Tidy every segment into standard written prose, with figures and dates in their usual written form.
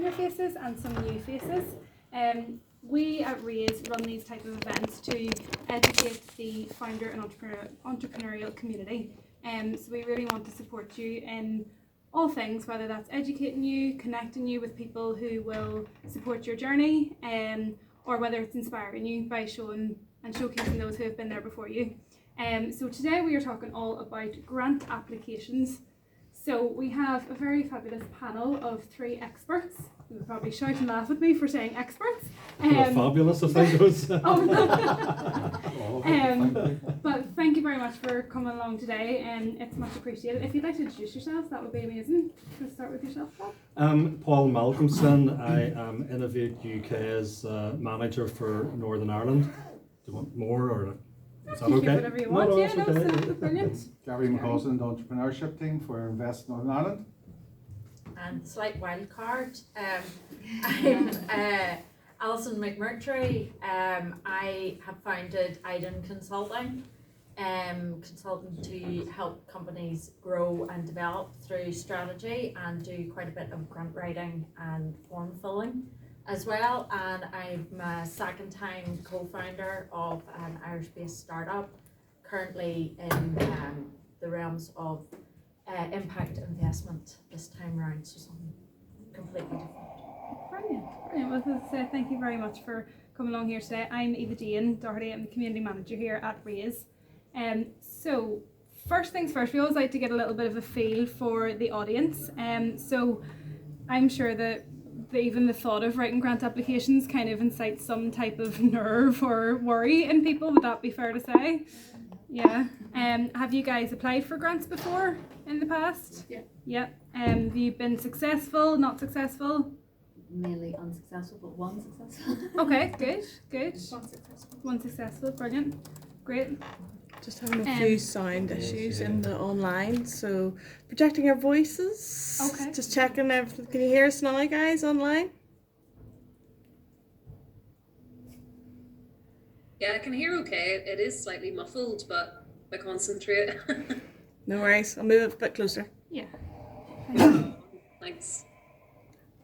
faces and some new faces. We at Raise run these type of events to educate the founder and entrepreneurial community. So we really want to support you in all things, whether that's educating you, connecting you with people who will support your journey, or whether it's inspiring you by showing and showcasing those who have been there before you. So today we are talking all about grant applications. So we have a very fabulous panel of 3 experts. You would probably shout and laugh at me for saying experts. Fabulous, I think it was. But thank you very much for coming along today, and it's much appreciated. If you'd like to introduce yourselves, that would be amazing. Let's start with yourself, Paul. Paul Malcolmson. I am Innovate UK's manager for Northern Ireland. Do you want more, or is that okay? Whatever you want. No, that's okay. Brilliant. Gary McCausland, entrepreneurship team for Invest Northern Ireland. And slight wild card. I'm Alison McMurtry. I have founded Iden Consulting, consulting to help companies grow and develop through strategy, and do quite a bit of grant writing and form filling as well. And I'm a second time co-founder of an Irish-based startup, currently in the realms of impact investment this time around, so something completely different. Brilliant. Well, as I said, thank you very much for coming along here today. I'm Eva Jane Doherty. I'm the community manager here at Raise. So first things first, we always like to get a little bit of a feel for the audience. So I'm sure that even the thought of writing grant applications kind of incites some type of nerve or worry in people. Would that be fair to say? Yeah. Have you guys applied for grants before in the past? Yeah. Yeah. Have you been successful, not successful? Mainly unsuccessful, but one successful. Okay, good. One successful. One successful, brilliant. Great. Just having a few sound issues in the online, so projecting our voices. Okay. Just checking everything. Can you hear us now, guys, online? Yeah, I can hear okay. It is slightly muffled, but I concentrate. No worries. I'll move it a bit closer. Yeah. Thanks.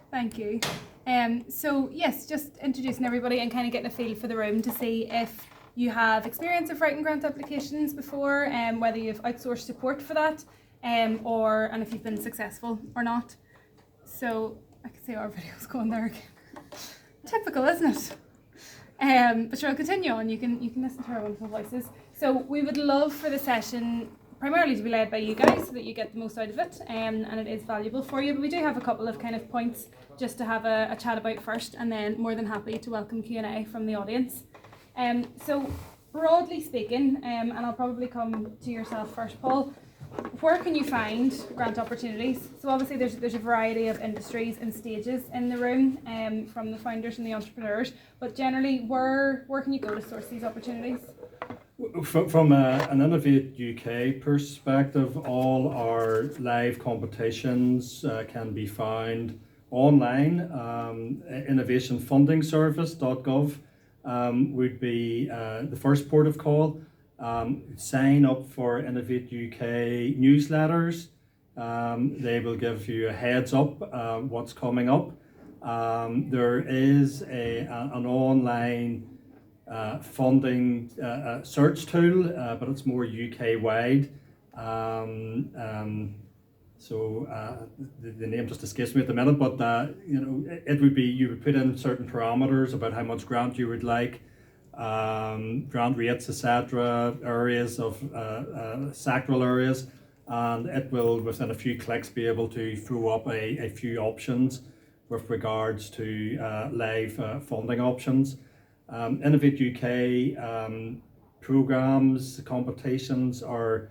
Thank you. So yes, just introducing everybody and kind of getting a feel for the room to see if you have experience of writing grant applications before, whether you've outsourced support for that, and if you've been successful or not. So I can see our video's going there again. Typical, isn't it? But sure, I'll continue on. You can listen to our wonderful voices. So we would love for the session primarily to be led by you guys so that you get the most out of it, and it is valuable for you. But we do have a couple of kind of points just to have a chat about first, and then more than happy to welcome Q&A from the audience. So broadly speaking, and I'll probably come to yourself first, Paul, where can you find grant opportunities? So obviously there's a variety of industries and stages in the room, from the founders and the entrepreneurs, but generally where can you go to source these opportunities? From an Innovate UK perspective, all our live competitions can be found online. Innovationfundingservice.gov would be the first port of call. Sign up for Innovate UK newsletters. They will give you a heads up what's coming up. There is an online funding search tool, but it's more UK wide. So the name just escapes me at the minute, but it would be, you would put in certain parameters about how much grant you would like, grant rates, etc., areas of sectoral areas, and it will within a few clicks be able to throw up a few options with regards to live funding options. Innovate UK programs, competitions are,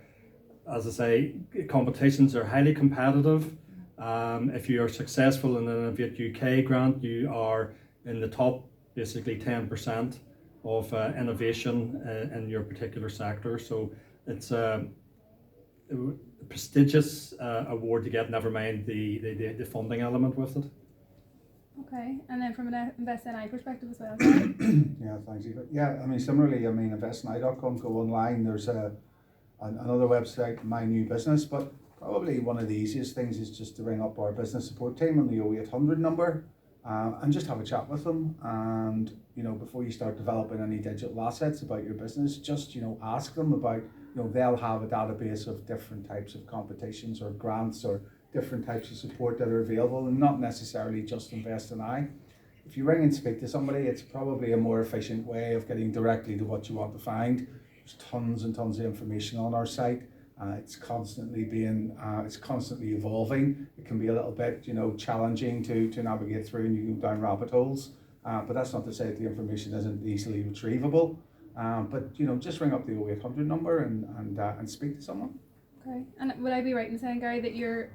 as I say, competitions are highly competitive. If you are successful in an Innovate UK grant, you are in the top basically 10% of innovation in your particular sector. So it's a prestigious award to get, never mind the funding element with it. Okay, and then from an InvestNI perspective as well. Yeah, thanks, Eva. Yeah, I mean, similarly, investni.com, go online. There's another website, My New Business, but Probably one of the easiest things is just to ring up our business support team on the 0800 number and just have a chat with them. And, you know, before you start developing any digital assets about your business, just, you know, ask them about, you know, they'll have a database of different types of competitions or grants or different types of support that are available, and not necessarily just Invest in I. If you ring and speak to somebody, it's probably a more efficient way of getting directly to what you want to find. There's tons and tons of information on our site. It's constantly evolving. It can be a little bit, you know, challenging to navigate through, and you go down rabbit holes. But that's not to say that the information isn't easily retrievable. But you know, just ring up the 0800 number and speak to someone. Okay. And would I be right in saying, Gary, that you're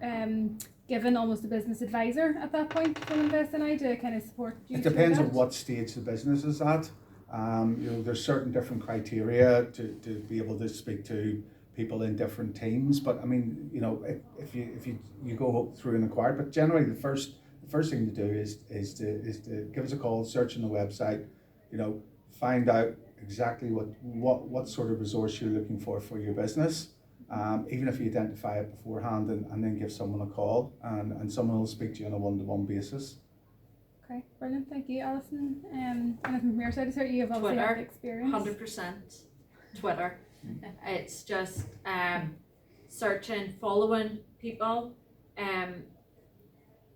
given almost a business advisor at that point from Invest in I to kind of support you? It depends on what stage the business is at. You know, there's certain different criteria to be able to speak to people in different teams. But I mean, you know, if you go through and inquire, but generally the first thing to do is to give us a call, search on the website, you know, find out exactly what sort of resource you're looking for your business. Even if you identify it beforehand, and then give someone a call, and someone will speak to you on a one-to-one basis. Okay, brilliant, thank you, Alison. Anything from your side? You have obviously Twitter, had experience. 100% Twitter. It's just searching, following people.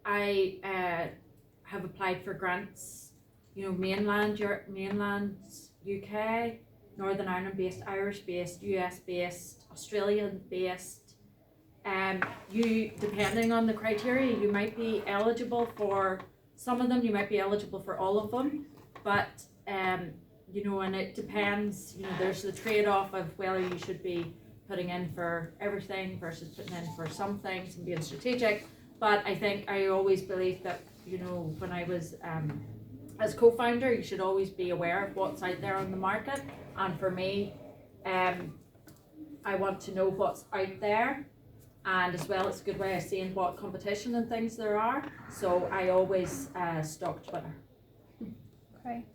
I have applied for grants, you know, mainland Europe, mainland UK, Northern Ireland based, Irish based, US based, Australian based. You, depending on the criteria, you might be eligible for some of them, you might be eligible for all of them, but you know, and it depends, you know, there's the trade-off of whether you should be putting in for everything versus putting in for some things and being strategic. But I think I always believe that, you know, when I was as co-founder, you should always be aware of what's out there on the market. And for me, I want to know what's out there, and as well, it's a good way of seeing what competition and things there are. So I always stalk Twitter. Okay.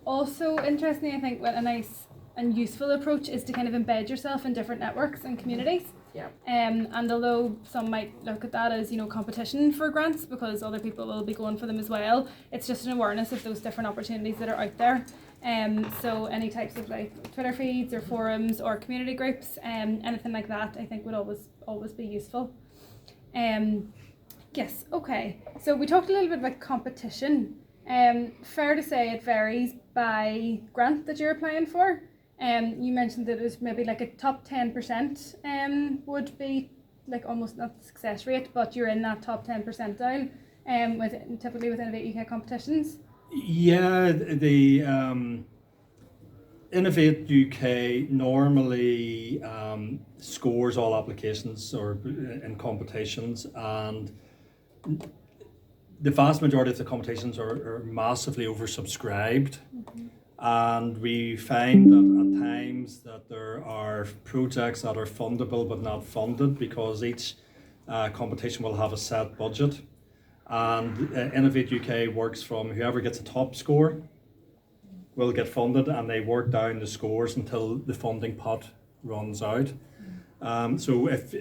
Also interesting, I think, what a nice and useful approach is to kind of embed yourself in different networks and communities. Yeah. And although some might look at that as, you know, competition for grants because other people will be going for them as well, it's just an awareness of those different opportunities that are out there. So any types of like Twitter feeds or forums or community groups, anything like that, I think would always be useful. Yes, okay. So we talked a little bit about competition. Fair to say it varies by grant that you're applying for. You mentioned that it was maybe like a top 10% would be like almost not the success rate, but you're in that top 10 percentile typically with Innovate UK competitions. Yeah, the Innovate UK normally scores all applications or in competitions, and the vast majority of the competitions are massively oversubscribed. Mm-hmm. And we find that at times that there are projects that are fundable but not funded because each competition will have a set budget. And Innovate UK works from whoever gets a top score will get funded, and they work down the scores until the funding pot runs out. So if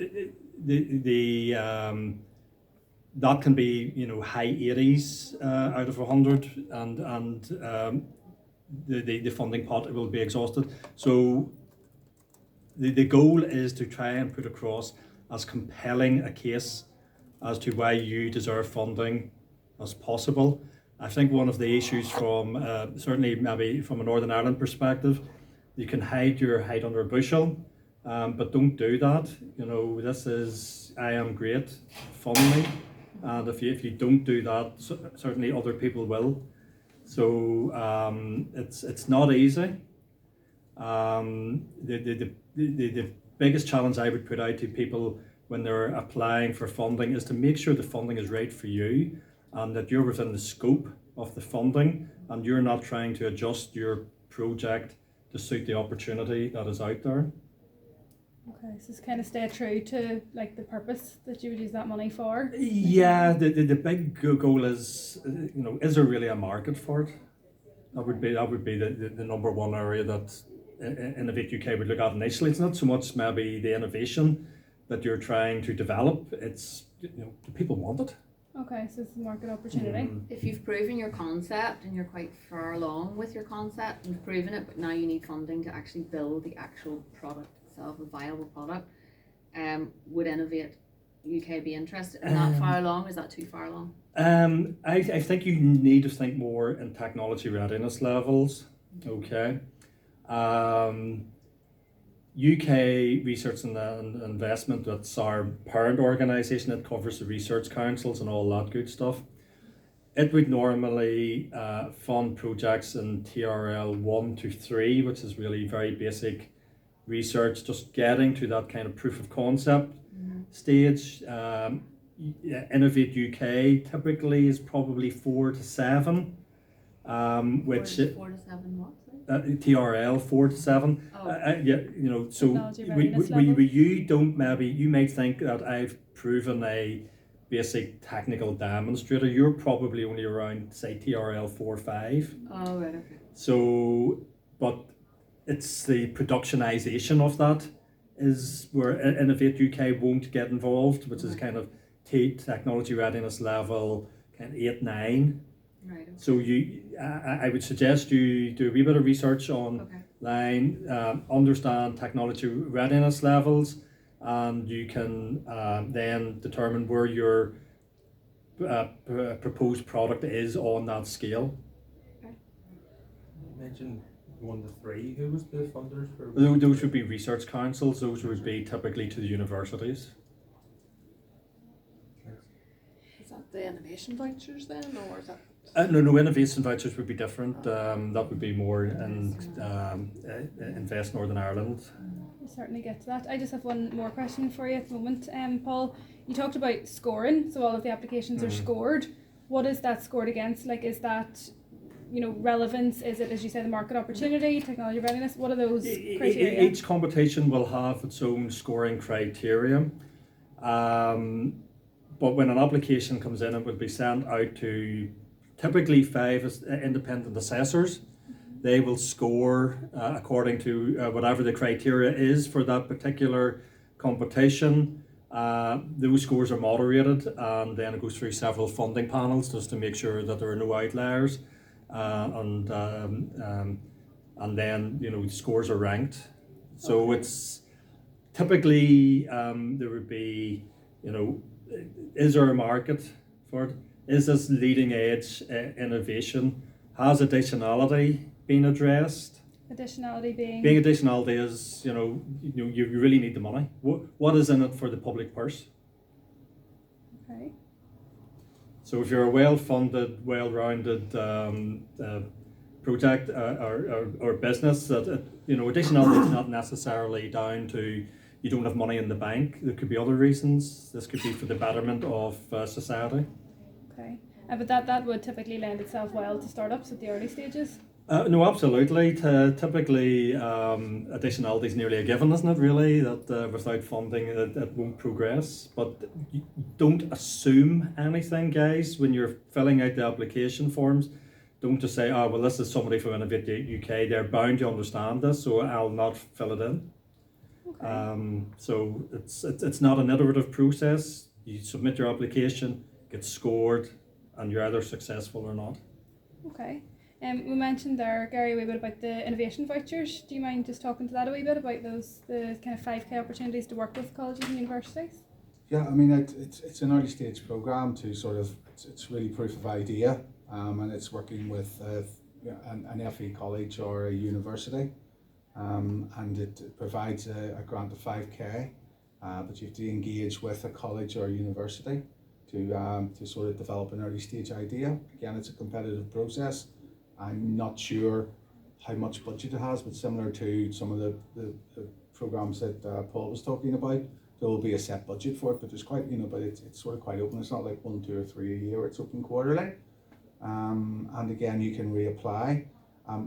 that can be, you know, high 80s out of 100, and the funding pot will be exhausted. So the goal is to try and put across as compelling a case as to why you deserve funding as possible. I think one of the issues from, certainly maybe from a Northern Ireland perspective, you can hide your head under a bushel, but don't do that. You know, this is, I am great, fund me. And if you don't do that, certainly other people will. So it's not easy. The biggest challenge I would put out to people when they're applying for funding is to make sure the funding is right for you and that you're within the scope of the funding and you're not trying to adjust your project to suit the opportunity that is out there. Okay, so it's kind of stay true to like the purpose that you would use that money for. Yeah, the big goal is, you know, is there really a market for it? That would be the number one area that Innovate UK would look at initially. It's not so much maybe the innovation, that you're trying to develop. It's, you know, the people want it. Okay, so it's a market opportunity. If you've proven your concept and you're quite far along with your concept and you've proven it, but now you need funding to actually build the actual product itself, a viable product, would Innovate UK be interested in that far along? Is that too far along? I think you need to think more in technology readiness levels. Okay. UK Research and Investment, that's our parent organisation that covers the research councils and all that good stuff. It would normally fund projects in TRL 1 to 3, which is really very basic research, just getting to that kind of proof of concept stage. Innovate UK typically is probably 4 to 7, which 4 to 7 what? TRL 4 to 7. Oh. Yeah, you know, so Technology readiness level. you might think that I've proven a basic technical demonstrator. You're probably only around, say, TRL 4 5. Oh, right, okay. So, but it's the productionization of that is where Innovate UK won't get involved, which is kind of technology readiness level kind of 8 9. Right, okay. So I would suggest you do a wee bit of research online, understand technology readiness levels, and you can then determine where your proposed product is on that scale. You mentioned 1 to 3. Who was the funders for? Those would be research councils. Those would be typically to the universities. Is that the innovation vouchers then, or is that? No, innovation vouchers would be different. That would be more in Invest Northern Ireland. We'll certainly get to that. I just have one more question for you at the moment. Paul, you talked about scoring, so all of the applications are scored. What is that scored against? Like, is that, you know, relevance? Is it, as you said, the market opportunity, technology readiness? What are those criteria? Each competition will have its own scoring criteria. But when an application comes in, it will be sent out to typically 5 independent assessors. They will score according to whatever the criteria is for that particular competition. Those scores are moderated, and then it goes through several funding panels just to make sure that there are no outliers. And then, you know, the scores are ranked. So it's typically there would be, you know, is there a market for it? Is this leading edge innovation? Has additionality been addressed? Additionality being Additionality is, you know, you really need the money. What is in it for the public purse? okay. So if you're a well-funded, well-rounded project or business, that you know, additionality is not necessarily down to you don't have money in the bank. There could be other reasons. This could be for the betterment of society. Okay. But that would typically lend itself well to startups at the early stages. No, absolutely. Typically, additionality is nearly a given, isn't it? Really, that without funding, it won't progress. But you don't assume anything, guys, when you're filling out the application forms. Don't just say, "Oh, well, this is somebody from Innovate UK. They're bound to understand this, so I'll not fill it in." Okay. So it's not an iterative process. You submit your application, get scored, and you're either successful or not. Okay. We mentioned there, Gary, a wee bit about the innovation vouchers. Do you mind just talking to that a wee bit about the kind of 5K opportunities to work with colleges and universities? Yeah, I mean, it's an early stage program to sort of, it's really proof of idea, and it's working with an FE college or a university, and it provides a grant of 5K, but you have to engage with a college or a university to sort of develop an early stage idea. Again, it's a competitive process. I'm not sure how much budget it has, but similar to some of the programs that Paul was talking about, there will be a set budget for it, but there's quite, but it's sort of quite open. It's not like 1, 2 or 3 a year, it's open quarterly. And again, you can reapply.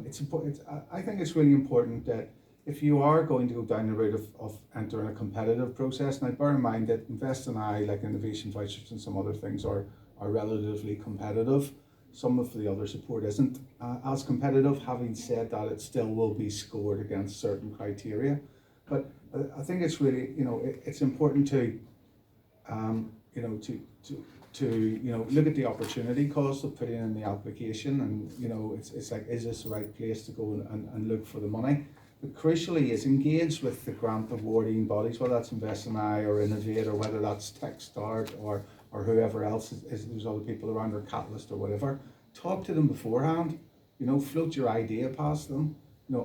It's important. I think it's really important that if you are going to go down the route of entering a competitive process, now bear in mind that Invest and I, like innovation vouchers and some other things, are relatively competitive. Some of the other support isn't as competitive. Having said that, it still will be scored against certain criteria. But I think it's really, it's important to, look at the opportunity cost of putting in the application, and it's like, is this the right place to go and look for the money? But crucially is engage with the grant awarding bodies, whether that's Invest in I or Innovate, or whether that's TechStart or whoever else is there's other people around, or Catalyst or whatever. Talk to them beforehand, float your idea past them,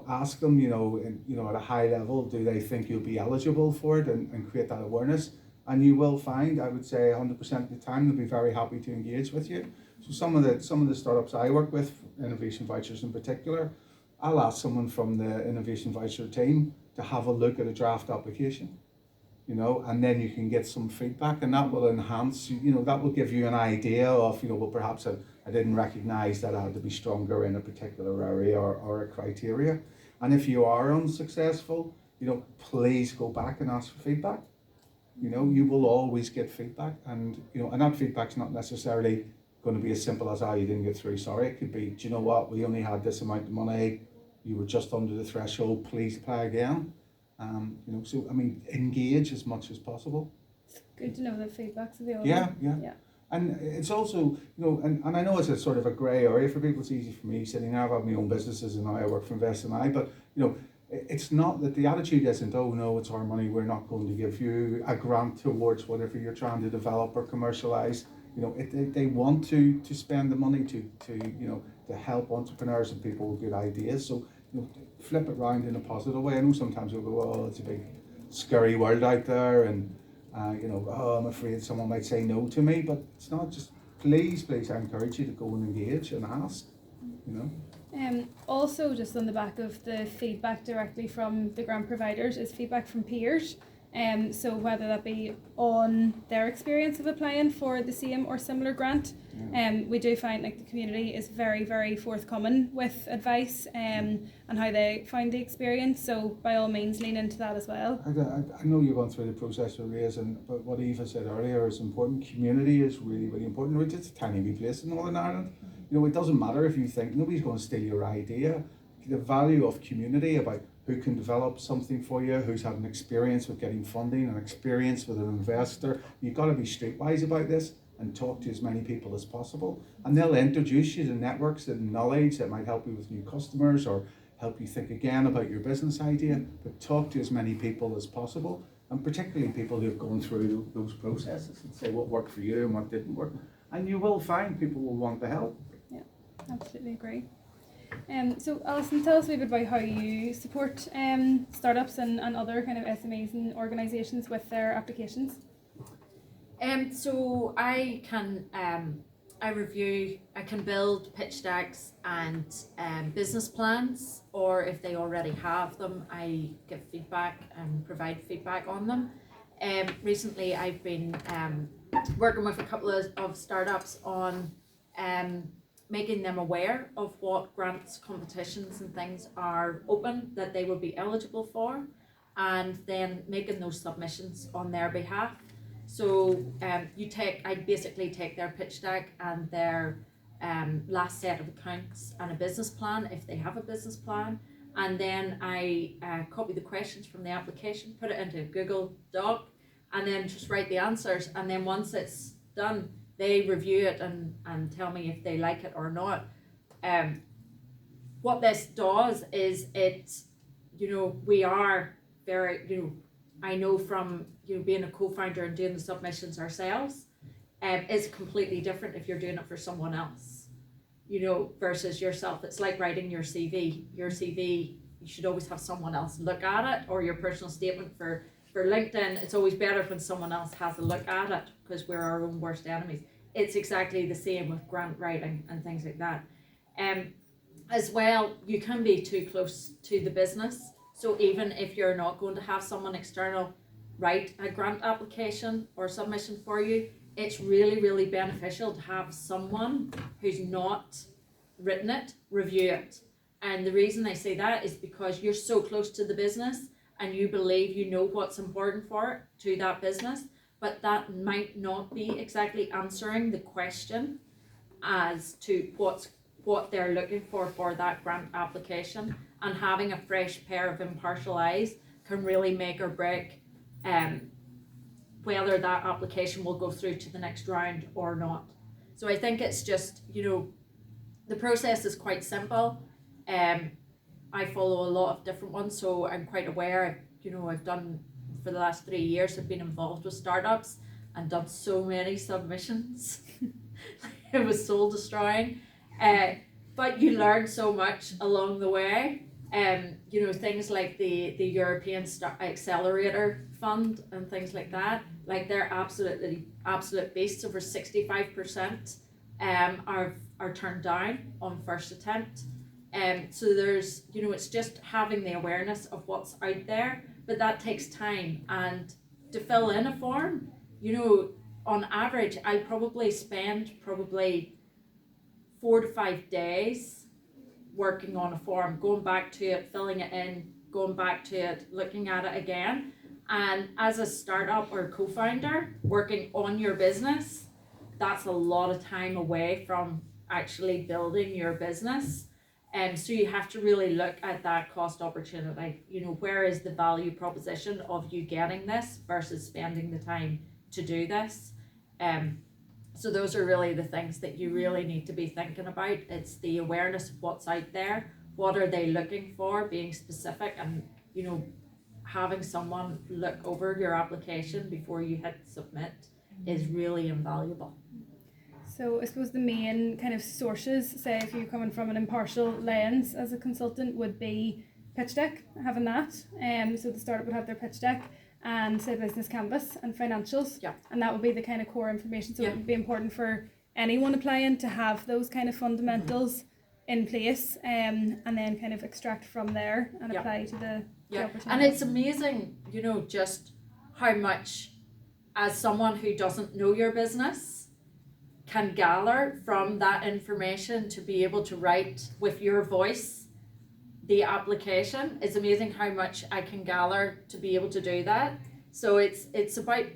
ask them, at a high level, do they think you'll be eligible for it, and create that awareness. And you will find, I would say 100% of the time, they'll be very happy to engage with you. So some of the startups I work with, Innovation Vouchers in particular, I'll ask someone from the Innovation Voucher team to have a look at a draft application, and then you can get some feedback, and that will enhance, that will give you an idea of, well, perhaps I didn't recognize that I had to be stronger in a particular area or a criteria. And if you are unsuccessful, please go back and ask for feedback. You will always get feedback, and that feedback's not necessarily going to be as simple as, you didn't get through, sorry. It could be, do you know what, we only had this amount of money, you were just under the threshold, please apply again. So engage as much as possible. Good to know that feedback's available. Yeah. And it's also, and I know it's a sort of a grey area for people. It's easy for me sitting there. I've had my own businesses and now I work for Invest in I, but it's not that the attitude isn't, oh no, it's our money, we're not going to give you a grant towards whatever you're trying to develop or commercialize. They want to spend the money to help entrepreneurs and people with good ideas. So flip it around in a positive way. I know sometimes we'll go, oh, it's a big scary world out there, and oh, I'm afraid someone might say no to me, but it's not. Just please, I encourage you to go and engage and ask, Also, just on the back of the feedback directly from the grant providers is feedback from peers. So whether that be on their experience of applying for the same or similar grant, we do find like the community is very, very forthcoming with advice and how they find the experience. So by all means, lean into that as well. I know you've gone through the process with Ray's, but what Eva said earlier is important. Community is really, really important. It's just a tiny wee place in Northern Ireland. It doesn't matter if you think nobody's going to steal your idea. The value of community, about who can develop something for you, who's had an experience with getting funding, an experience with an investor. You've got to be streetwise about this and talk to as many people as possible. And they'll introduce you to networks and knowledge that might help you with new customers or help you think again about your business idea. But talk to as many people as possible, and particularly people who have gone through those processes, and say what worked for you and what didn't work. And you will find people will want to help. Yeah, absolutely agree. So Alison, tell us a little bit about how you support startups and other kind of SMEs and organisations with their applications. So I can I can build pitch decks and business plans, or if they already have them, I give feedback and provide feedback on them. Recently I've been working with a couple of startups on making them aware of what grants, competitions and things are open that they will be eligible for, and then making those submissions on their behalf. So I basically take their pitch deck and their last set of accounts and a business plan, if they have a business plan, and then I copy the questions from the application, put it into a Google Doc, and then just write the answers, and then once it's done, they review it and tell me if they like it or not. What this does is we are very, I know from being a co-founder and doing the submissions ourselves, is completely different if you're doing it for someone else, versus yourself. It's like writing your CV. Your CV, you should always have someone else look at it, or your personal statement for LinkedIn. It's always better when someone else has a look at it, because we're our own worst enemies. It's exactly the same with grant writing and things like that. As well, you can be too close to the business. So even if you're not going to have someone external write a grant application or submission for you, it's really, really beneficial to have someone who's not written it review it. And the reason I say that is because you're so close to the business and you believe you know what's important for it to that business, but that might not be exactly answering the question as to what they're looking for that grant application. And having a fresh pair of impartial eyes can really make or break whether that application will go through to the next round or not. So I think it's just, the process is quite simple. I follow a lot of different ones, so I'm quite aware. I've done, for the last 3 years, I've been involved with startups and done so many submissions. It was soul destroying. But you learn so much along the way. Things like the European Accelerator fund and things like that, like they're absolute beasts. Over 65% are turned down on first attempt. So there's, it's just having the awareness of what's out there, but that takes time. And to fill in a form, on average, I probably spend 4 to 5 days working on a form, going back to it, filling it in, going back to it, looking at it again. And as a startup or co-founder working on your business, that's a lot of time away from actually building your business. And so you have to really look at that cost opportunity. Where is the value proposition of you getting this versus spending the time to do this? So those are really the things that you really need to be thinking about. It's the awareness of what's out there. What are they looking for? Being specific, and having someone look over your application before you hit submit is really invaluable. So I suppose the main kind of sources, say if you're coming from an impartial lens as a consultant, would be pitch deck, having that. So the startup would have their pitch deck and say business canvas and financials. Yeah. And that would be the kind of core information. So Yeah. it would be important for anyone applying to have those kind of fundamentals in place, and then kind of extract from there and Yeah. apply to the Yeah, opportunity. and it's amazing, just how much, as someone who doesn't know your business, can gather from that information to be able to write with your voice the application. It's amazing how much I can gather to be able to do that. So it's about,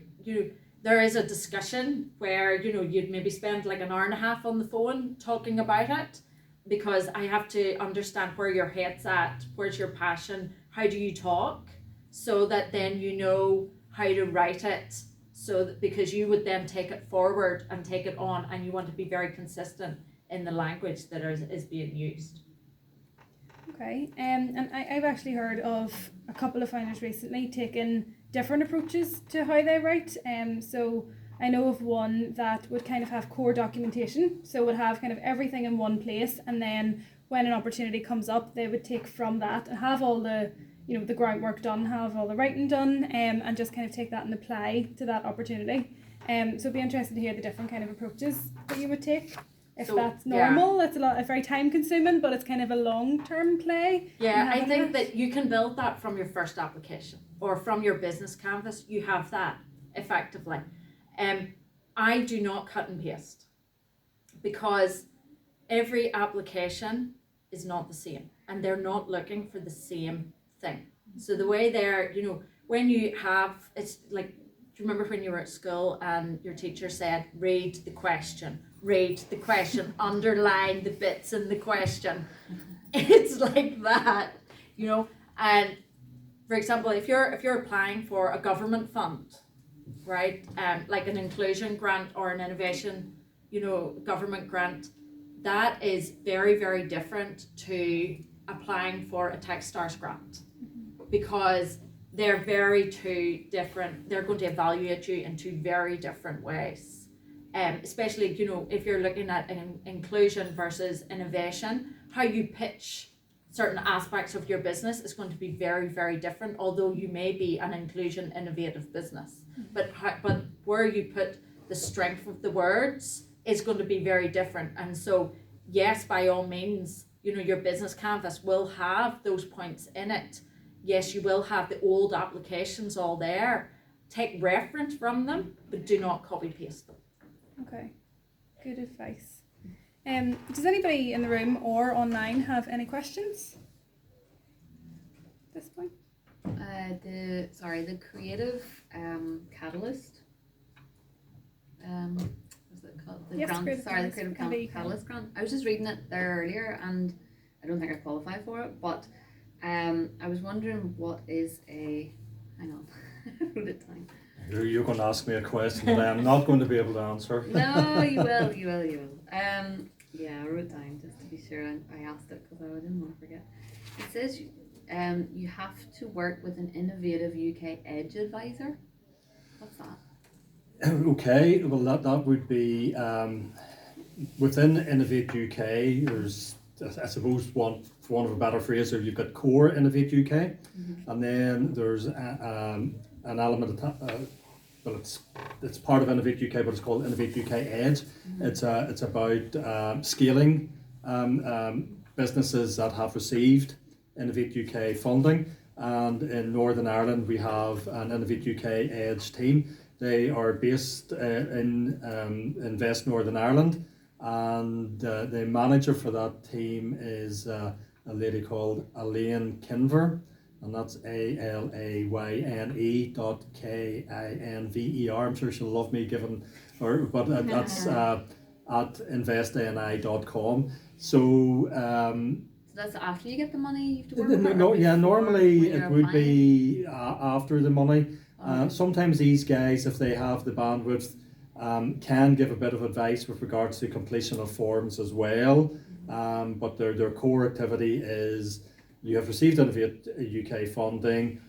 there is a discussion where, you'd maybe spend like an hour and a half on the phone talking about it, because I have to understand where your head's at, where's your passion, how do you talk, so that then you know how to write it, so that, because you would then take it forward and take it on, and you want to be very consistent in the language that is being used. Okay, and I've actually heard of a couple of founders recently taking different approaches to how they write. So I know of one that would kind of have core documentation, so would have kind of everything in one place, and then when an opportunity comes up, they would take from that and have all the the groundwork done, have all the writing done, and just kind of take that and apply to that opportunity. So it'd be interested to hear the different kind of approaches that you would take. If So, that's normal, that's it's very time consuming, but it's kind of a long term play. Yeah, I think that you can build that from your first application or from your business canvas. You have that effectively. I do not cut and paste, because every application is not the same, and they're not looking for the same thing. So the way they're, when you have, it's like, do you remember when you were at school and your teacher said, read the question, underline the bits in the question? It's like that, and for example, if you're applying for a government fund, right, like an inclusion grant or an innovation, government grant, that is very, very different to applying for a Techstars grant, because they're two different, they're going to evaluate you in two very different ways. Especially, if you're looking at inclusion versus innovation, how you pitch certain aspects of your business is going to be very, very different, although you may be an inclusion innovative business. But where you put the strength of the words is going to be very different. And so, yes, by all means, your business canvas will have those points in it. Yes, you will have the old applications all there. Take reference from them, but do not copy paste them. Okay, good advice. Does anybody in the room or online have any questions at this point? The creative catalyst. What's it called? The Yes, grant. Creative The Catalyst. creative catalyst grant. I was just reading it there earlier, and I don't think I qualify for it, but I was wondering what is a, hang on, I wrote it down. You're going to ask me a question that I'm not going to be able to answer. No, you will. Yeah, I wrote it down just to be sure, and I asked it because I didn't want to forget. It says you have to work with an innovative UK edge advisor. What's that? Okay, well that would be within Innovate UK. There's, I suppose, for want of a better phrase, you've got core Innovate UK, and then there's an element of well, it's part of Innovate UK, but it's called Innovate UK Edge. It's about scaling businesses that have received Innovate UK funding, and in Northern Ireland we have an Innovate UK Edge team. They are based in Invest Northern Ireland, and the manager for that team is a lady called Elaine Kinver, and that's ALAYNE.KINVER. I'm sure she'll love me giving her, but that's at investni.com. So that's after you get the money. You have to work with normally it would be after the money. Sometimes these guys, if they have the bandwidth, can give a bit of advice with regards to completion of forms as well. But their core activity is, you have received Innovate UK funding,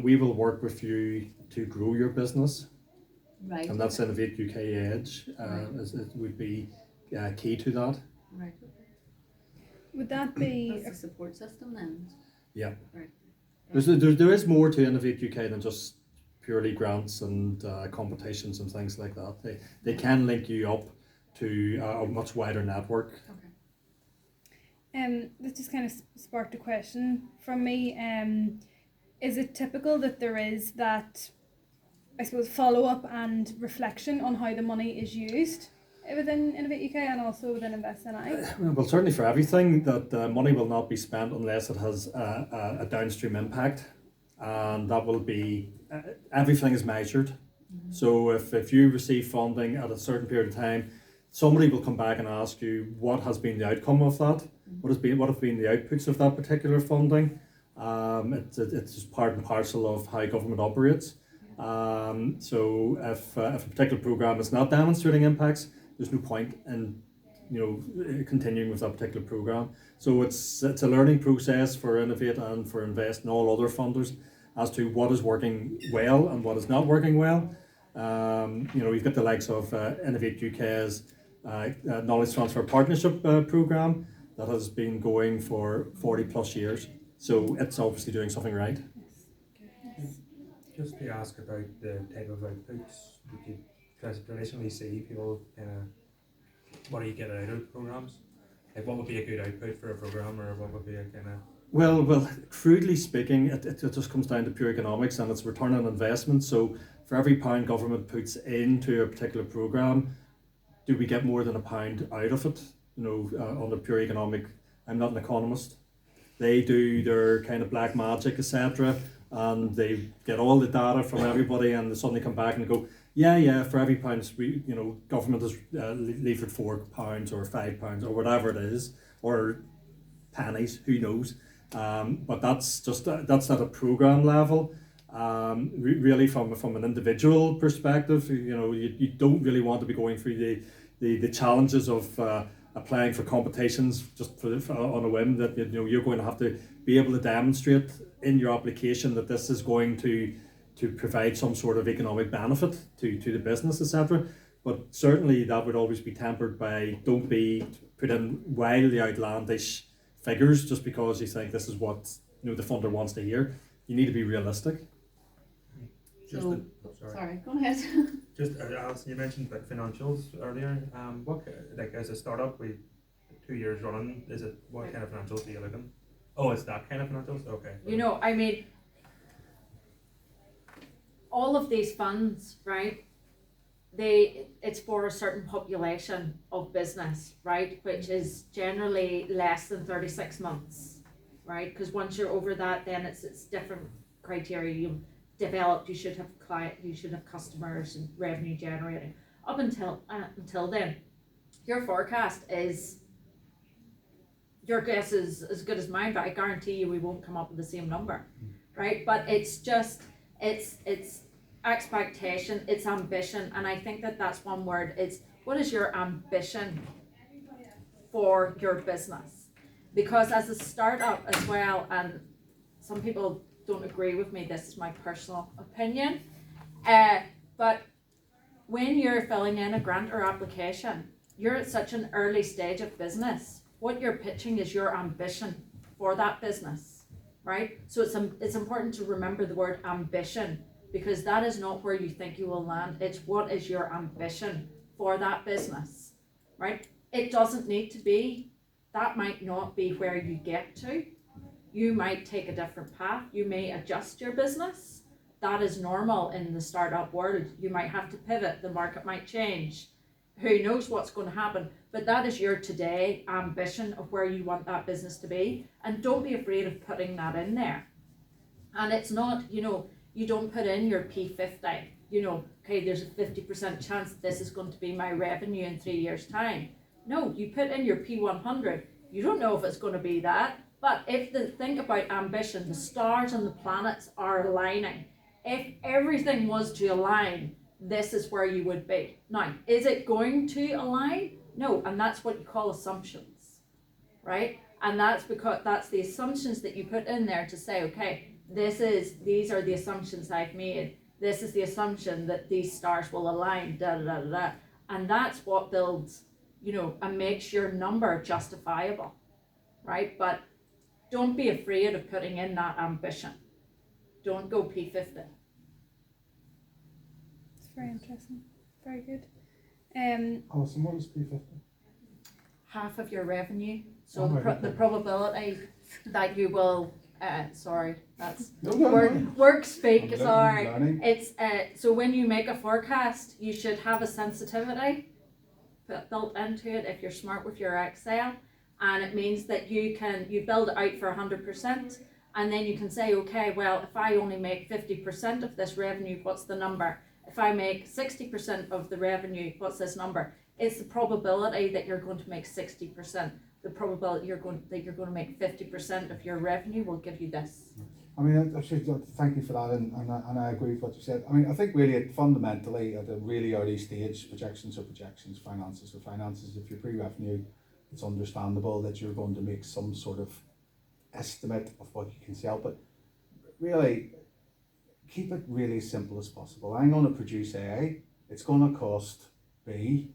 we will work with you to grow your business. Right. And that's Innovate UK Edge, it would be key to that. Right. Would that be That's a support system then? Yeah. Right. There is more to Innovate UK than just purely grants and competitions and things like that. They can link you up to a much wider network. Okay. That just kind of sparked a question from me. Is it typical that there is that, I suppose, follow-up and reflection on how the money is used within Innovate UK and also within InvestNI? Well, certainly for everything, that money will not be spent unless it has a downstream impact, and that will be, everything is measured. So if you receive funding at a certain period of time, somebody will come back and ask you what has been the outcome of that, what have been the outputs of that particular funding. It's just part and parcel of how government operates. So if a particular program is not demonstrating impacts, there's no point in continuing with that particular program. So it's a learning process for Innovate and for Invest and all other funders as to what is working well and what is not working well. We've got the likes of Innovate UK's knowledge transfer partnership program that has been going for 40 plus years. So it's obviously doing something right. Just to ask about the type of outputs, you traditionally see people what do you get out of programs? Like, what would be a good output for a program, or what would be a kind of... Well, crudely speaking, it just comes down to pure economics and its return on investment. So for every pound government puts into a particular program, do we get more than a pound out of it? On the pure economic. I'm not an economist. They do their kind of black magic, etc., and they get all the data from everybody, and they suddenly come back and go, yeah, for every pound, government has levered £4 or £5 or whatever it is, or pennies, who knows. But that's at a program level. Really, from an individual perspective, you don't really want to be going through the challenges of applying for competitions just on a whim, that you're going to have to be able to demonstrate in your application that this is going to provide some sort of economic benefit to the business, etc. But certainly that would always be tempered by, don't be put in wildly outlandish figures just because you think this is what the funder wants to hear. You need to be realistic. Sorry, go ahead. Just Alison, you mentioned about financials earlier. As a startup, 2 years running, what kind of financials are you looking? Oh, it's that kind of financials? Okay. All of these funds, right? It's for a certain population of business, right? Which is generally less than 36 months, right? Because once you're over that, then it's different criteria. You've developed, you should have customers and revenue generating. Up until then, your forecast is your guess is as good as mine, but I guarantee you we won't come up with the same number, right? But it's just, it's expectation, it's ambition, and I think that that's one word. It's, what is your ambition for your business? Because as a startup as well, and some people don't agree with me, this is my personal opinion, but when you're filling in a grant or application, you're at such an early stage of business. What you're pitching is your ambition for that business, right? So it's important to remember the word ambition, because that is not where you think you will land. It's what is your ambition for that business, right? It doesn't need to be, that might not be where you get to. You might take a different path. You may adjust your business. That is normal in the startup world. You might have to pivot. The market might change. Who knows what's going to happen? But that is your today ambition of where you want that business to be. And don't be afraid of putting that in there. And it's not, you know, you don't put in your P50, you know, okay, there's a 50% chance this is going to be my revenue in 3 years' time. No, you put in your P100. You don't know if it's going to be that. But if the think about ambition, the stars and the planets are aligning. If everything was to align, this is where you would be. Now, is it going to align? No, and that's what you call assumptions, right? And that's because that's the assumptions that you put in there to say, okay, these are the assumptions I've made. This is the assumption that these stars will align, da da da da. And that's what builds, you know, and makes your number justifiable, right? But don't be afraid of putting in that ambition. Don't go P50. It's very interesting. Very good. Alison, what is P50? Half of your revenue. So Oh, the, right, the okay. probability that you will, sorry, that's No, no, no. work speak, I'm sorry. learning. It's, so when you make a forecast, you should have a sensitivity built into it if you're smart with your Excel. And it means that you build it out for 100%, and then you can say, okay, well, if I only make 50% of this revenue, what's the number? If I make 60% of the revenue, what's this number? It's the probability that you're going to make 60%. The probability that you're going to make 50% of your revenue will give you this. I mean, I should thank you for that, and I agree with what you said. I mean, I think really fundamentally at a really early stage, projections are projections, finances are finances. If you're pre-revenue, it's understandable that you're going to make some sort of estimate of what you can sell, but really keep it really simple as possible. I'm going to produce A, it's going to cost B,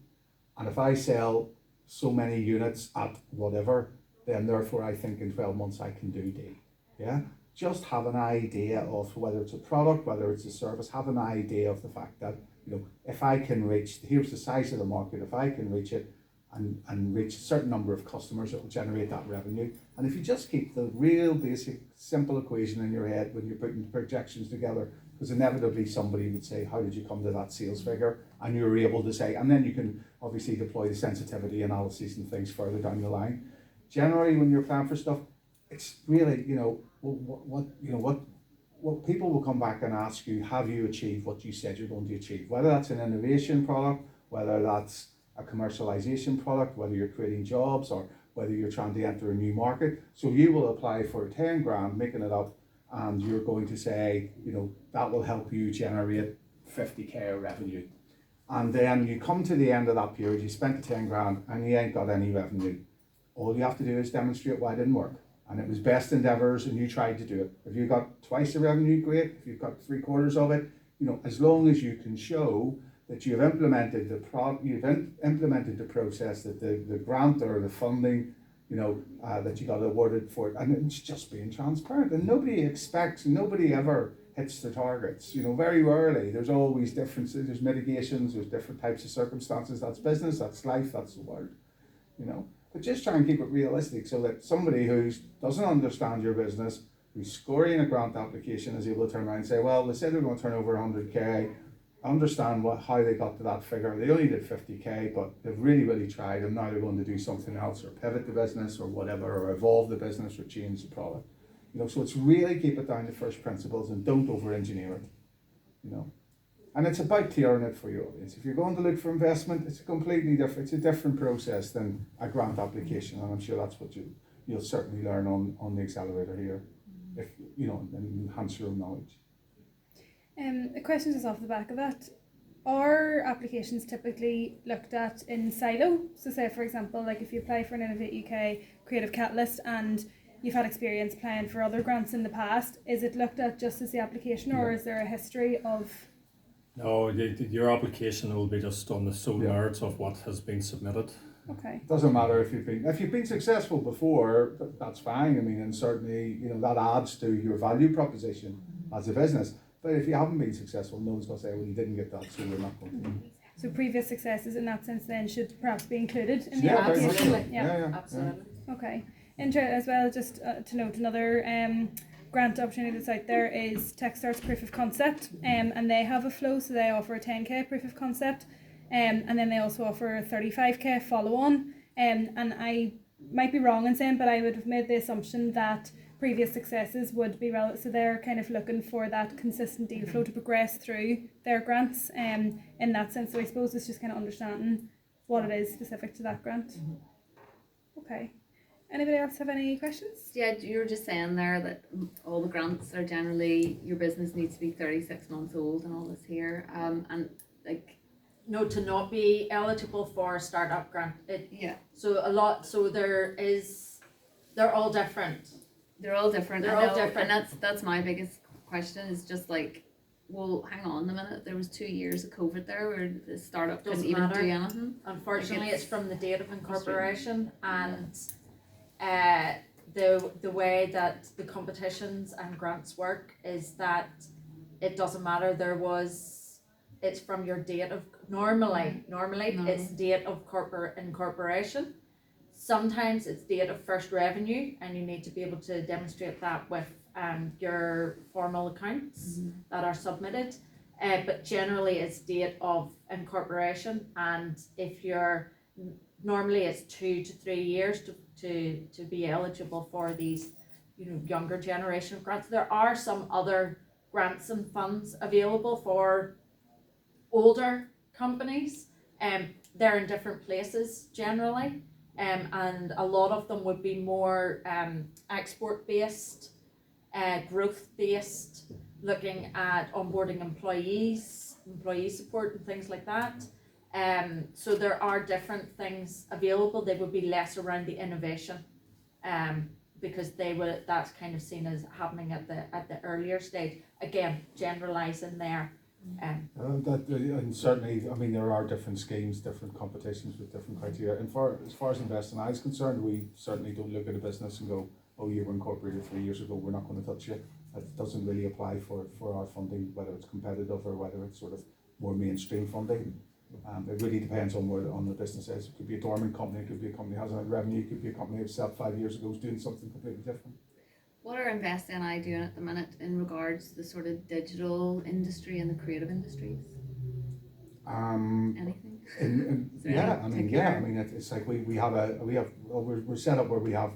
and if I sell so many units at whatever, then therefore I think in 12 months I can do D. Yeah? Just have an idea of whether it's a product, whether it's a service, have an idea of the fact that, you know, if I can reach, here's the size of the market, if I can reach it, and reach a certain number of customers, it will generate that revenue. And if you just keep the real basic simple equation in your head when you're putting projections together, because inevitably somebody would say, how did you come to that sales figure? And you're able to say, and then you can obviously deploy the sensitivity analysis and things further down the line. Generally, when you're planning for stuff, it's really, you know, what people will come back and ask you, have you achieved what you said you're going to achieve? Whether that's an innovation product, whether that's a commercialization product, whether you're creating jobs or whether you're trying to enter a new market. So you will apply for 10 grand, making it up, and you're going to say, you know, that will help you generate 50k of revenue. And then you come to the end of that period, you spent the 10 grand and you ain't got any revenue. All you have to do is demonstrate why it didn't work. And it was best endeavors and you tried to do it. If you got twice the revenue, great. If you've got 3/4 of it, you know, as long as you can show that you've implemented implemented the process, that the grant or the funding, you know, that you got awarded for it, and it's just being transparent. And nobody ever hits the targets. You know, very rarely. There's always differences. There's mitigations. There's different types of circumstances. That's business. That's life. That's the world. You know, but just try and keep it realistic so that somebody who doesn't understand your business, who's scoring a grant application, is able to turn around and say, well, they said they're going to turn over 100k. Understand how they got to that figure. They only did 50k, but they've really tried, and now they're going to do something else, or pivot the business, or whatever, or evolve the business, or change the product. You know, so it's really keep it down to first principles and don't over-engineer it. You know, and it's about tailoring it for your audience. If you're going to look for investment, it's a completely different. It's a different process than a grant application, and I'm sure that's what you'll certainly learn on the Accelerator here, if you know, and enhance your own knowledge. A question just off the back of that. Are applications typically looked at in silo? So say for example, like if you apply for an Innovate UK Creative Catalyst and you've had experience applying for other grants in the past, is it looked at just as the application, or is there a history of? No, your application will be just on the sole merits of what has been submitted. Okay. Doesn't matter if you've been successful before, that's fine. I mean, and certainly, you know, that adds to your value proposition as a business. But if you haven't been successful, no one's going to say, well, you didn't get that, so we're not going to. So previous successes in that sense then should perhaps be included in the Yeah, very much so. application. Yeah. Absolutely. Okay. As well, just to note, another grant opportunity that's out there is TechStart's Proof of Concept, and they have a flow, so they offer a 10k proof of concept, and then they also offer a 35k follow-on, and I might be wrong in saying, but I would have made the assumption that previous successes would be relevant, so they're kind of looking for that consistent deal flow to progress through their grants, in that sense. So I suppose it's just kind of understanding what it is specific to that grant. Okay. Anybody else have any questions? Yeah, you were just saying there that all the grants are generally, your business needs to be 36 months old and all this here, and like. No, to not be eligible for a startup grant. So they're all different. They're all different. They're all different. And that's my biggest question, is just like, well, hang on a minute, there was 2 years of COVID there where the startup couldn't even do anything. Unfortunately, it's from the date of incorporation, and the way that the competitions and grants work is that it doesn't matter. It's from your date of normally it's date of corporate incorporation. Sometimes it's date of first revenue, and you need to be able to demonstrate that with your formal accounts that are submitted. But generally it's date of incorporation, and if you're normally it's 2 to 3 years to be eligible for these, you know, younger generation of grants. There are some other grants and funds available for older companies, they're in different places generally, and a lot of them would be more export based, growth based, looking at onboarding employees, employee support and things like that. So there are different things available. They would be less around the innovation, because that's kind of seen as happening at the earlier stage. Again, generalising there. And certainly, I mean, there are different schemes, different competitions with different criteria. And as far as Invest in I is concerned, we certainly don't look at a business and go, oh, you were incorporated 3 years ago, we're not going to touch you. That doesn't really apply for our funding, whether it's competitive or whether it's sort of more mainstream funding. It really depends on the business is. It could be a dormant company, it could be a company that has a revenue, it could be a company that set 5 years ago is doing something completely different. What are Invest in I doing at the minute in regards to the sort of digital industry and the creative industries? Anything? I mean, it's like we're set up where we have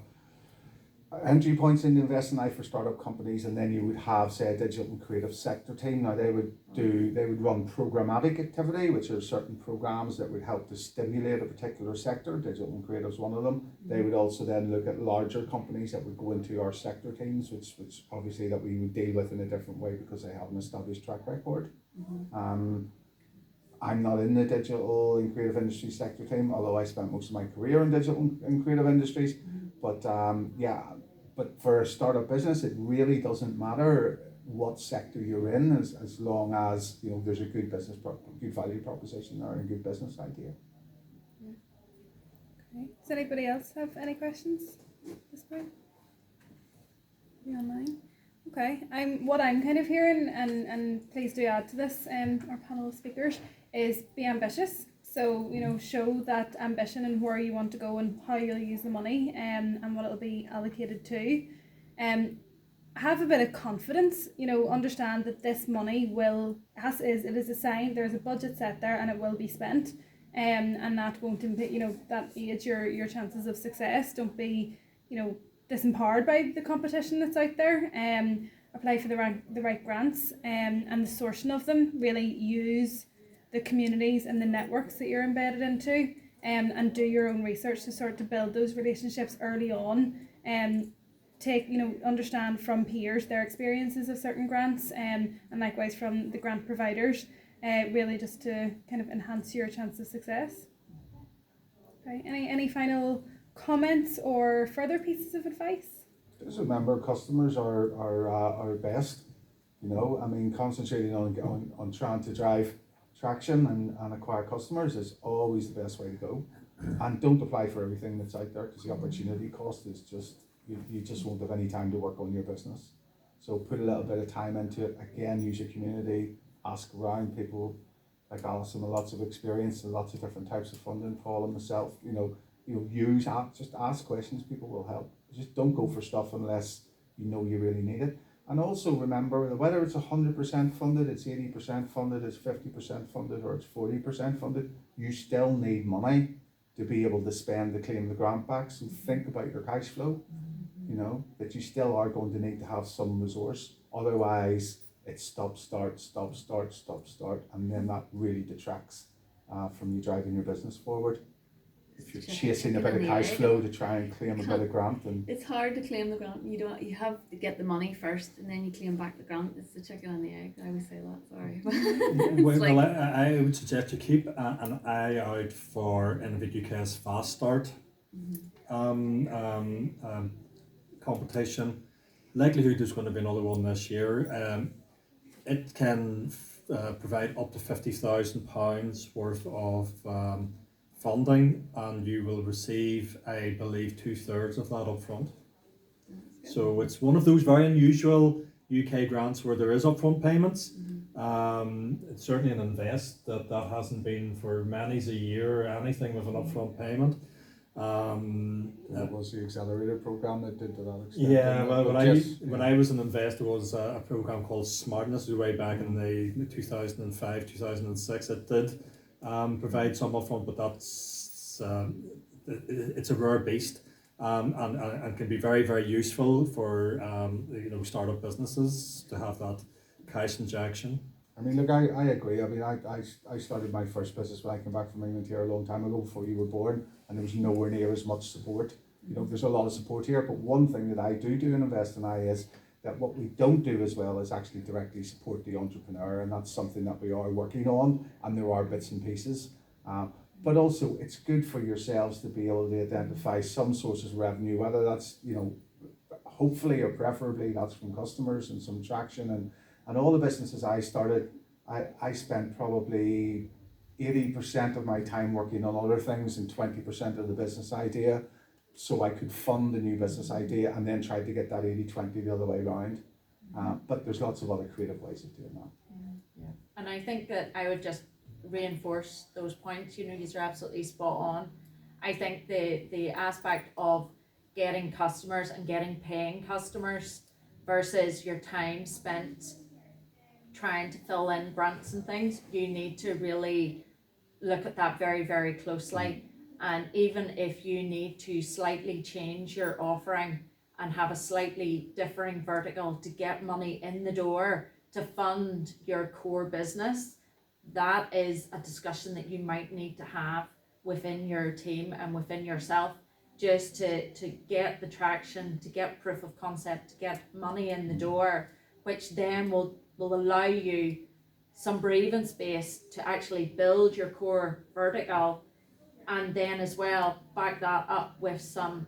entry points in Invest in I for startup companies, and then you would have, say, a digital and creative sector team. Now they would run programmatic activity, which are certain programs that would help to stimulate a particular sector. Digital and creative is one of them. They would also then look at larger companies that would go into our sector teams, which obviously that we would deal with in a different way because they have an established track record. I'm not in the digital and creative industry sector team, although I spent most of my career in digital and creative industries. But but for a startup business, it really doesn't matter what sector you're in, as long as, you know, there's a good good value proposition or a good business idea. Okay. Does anybody else have any questions at this point? Be online. Okay. What I'm kind of hearing, and please do add to this, our panel of speakers, is be ambitious. So, you know, show that ambition and where you want to go and how you'll use the money, and what it'll be allocated to. Have a bit of confidence, you know, understand that this money it is assigned, there's a budget set there and it will be spent, and that won't, you know, that aids your chances of success. Don't be, you know, disempowered by the competition that's out there. Apply for the right grants, and the sourcing of them. Really use the communities and the networks that you're embedded into, and do your own research to start to build those relationships early on. Take, understand from peers their experiences of certain grants, and likewise from the grant providers, really just to kind of enhance your chance of success. Okay, any final comments or further pieces of advice? Just remember, customers are our best. I mean, concentrating on trying to drive traction and acquire customers is always the best way to go. And don't apply for everything that's out there, because the opportunity cost is just, you just won't have any time to work on your business. So put a little bit of time into it. Again, use your community, ask around people like Alison with lots of experience and lots of different types of funding. Paul and myself, just ask questions. People will help. Just don't go for stuff unless you really need it. And also remember that whether it's 100% funded, it's 80% funded, it's 50% funded, or it's 40% funded, you still need money to be able to spend to claim the grant back. So think about your cash flow, that you still are going to need to have some resource. Otherwise, it's stop, start, and then that really detracts from you driving your business forward. If you're chasing a bit of cash flow to try and claim a bit of grant, and It's hard to claim the grant. You have to get the money first, and then you claim back the grant. It's the chicken and the egg. I always say that. Sorry. Well, I would suggest you keep an eye out for Innovate UK's Fast Start competition. Likelihood there's going to be another one this year. It can provide up to £50,000 worth of funding, and you will receive, I believe, 2/3 of that up front. So it's one of those very unusual UK grants where there is upfront payments. It's certainly an invest that hasn't been for many a year or anything with an upfront payment. that was the Accelerator program that did to that extent. Yeah, well, when I was an investor, there was a program called Smartness way back in the 2005, 2006. It did provide some upfront, but that's it's a rare beast, and can be very, very useful for startup businesses to have that cash injection. I mean, look, I agree. I mean, I started my first business when I came back from England here a long time ago, before you were born, and there was nowhere near as much support. There's a lot of support here, but one thing that I do in Invest in I is that what we don't do as well is actually directly support the entrepreneur, and that's something that we are working on, and there are bits and pieces. But also, it's good for yourselves to be able to identify some sources of revenue, whether that's, hopefully or preferably that's from customers and some traction. And all the businesses I started, I spent probably 80% of my time working on other things and 20% of the business idea, so I could fund the new business idea and then try to get that 80-20 the other way around. But there's lots of other creative ways of doing that. Yeah. And I think that I would just reinforce those points. You're absolutely spot on. I think the aspect of getting customers and getting paying customers versus your time spent trying to fill in grants and things, you need to really look at that very, very closely. And even if you need to slightly change your offering and have a slightly differing vertical to get money in the door to fund your core business, that is a discussion that you might need to have within your team and within yourself, just to get the traction, to get proof of concept, to get money in the door, which then will allow you some breathing space to actually build your core vertical, and then as well back that up with some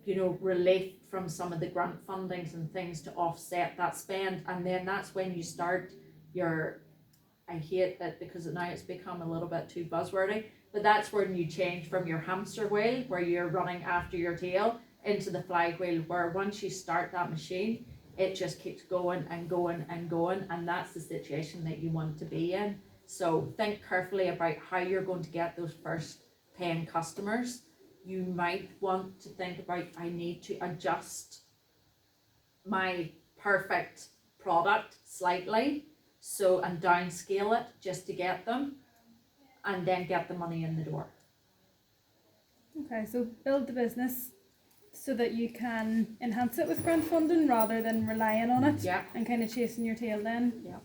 relief from some of the grant fundings and things to offset that spend. And then that's when you start your, I hate that because now it's become a little bit too buzzwordy, but that's when you change from your hamster wheel where you're running after your tail into the flywheel, where once you start that machine, it just keeps going and going and going, and that's the situation that you want to be in. So think carefully about how you're going to get those first paying customers. You might want to think about, I need to adjust my perfect product slightly, and downscale it just to get them, and then get the money in the door. Okay, so build the business so that you can enhance it with grant funding rather than relying on it. Yeah. And kind of chasing your tail then. Yeah.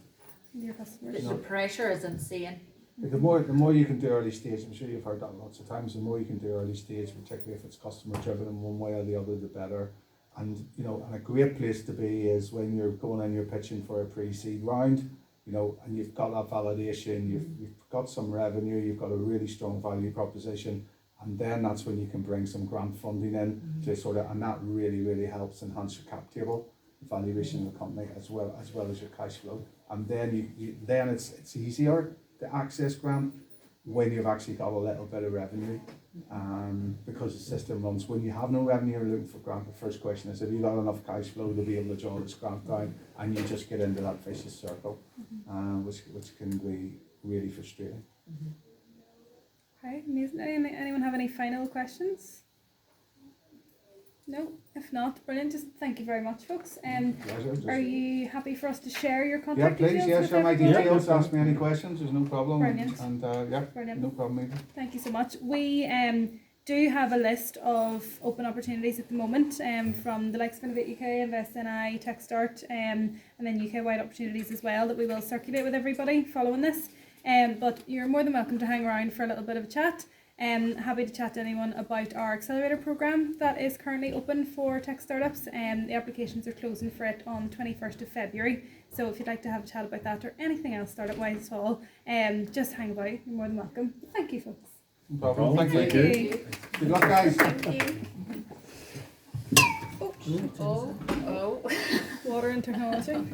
With your customers. The pressure is insane. The more you can do early stage, I'm sure you've heard that lots of times, the more you can do early stage, particularly if it's customer driven in one way or the other, the better. And and a great place to be is when you're going in, you're pitching for a pre-seed round, and you've got that validation, you've got some revenue, you've got a really strong value proposition, and then that's when you can bring some grant funding in to and that really helps enhance your cap table valuation of the company as well as your cash flow. And then then it's easier to access grant when you've actually got a little bit of revenue, because the system runs when you have no revenue, you're looking for grant. The first question is, have you got enough cash flow to be able to draw this grant down? And you just get into that vicious circle, which can be really frustrating. Okay, amazing. Anyone have any final questions? No? If not, brilliant. Just thank you very much, folks. Pleasure. Are you happy for us to share your Yeah, contact please. details? Yeah, with share my everybody? details. Ask me any questions. There's no problem. Brilliant. And Brilliant. no problem either. Thank you so much. We do have a list of open opportunities at the moment from the likes of Innovate UK, Invest NI, TechStart, and then UK-wide opportunities as well that we will circulate with everybody following this. But you're more than welcome to hang around for a little bit of a chat. Happy to chat to anyone about our Accelerator programme that is currently open for tech startups. The applications are closing for it on 21st of February. So if you'd like to have a chat about that or anything else startup-wise at all, just hang about. You're more than welcome. Thank you, folks. No problem. Thank you. you. Good luck, guys. Thank you. Oh. Water and technology.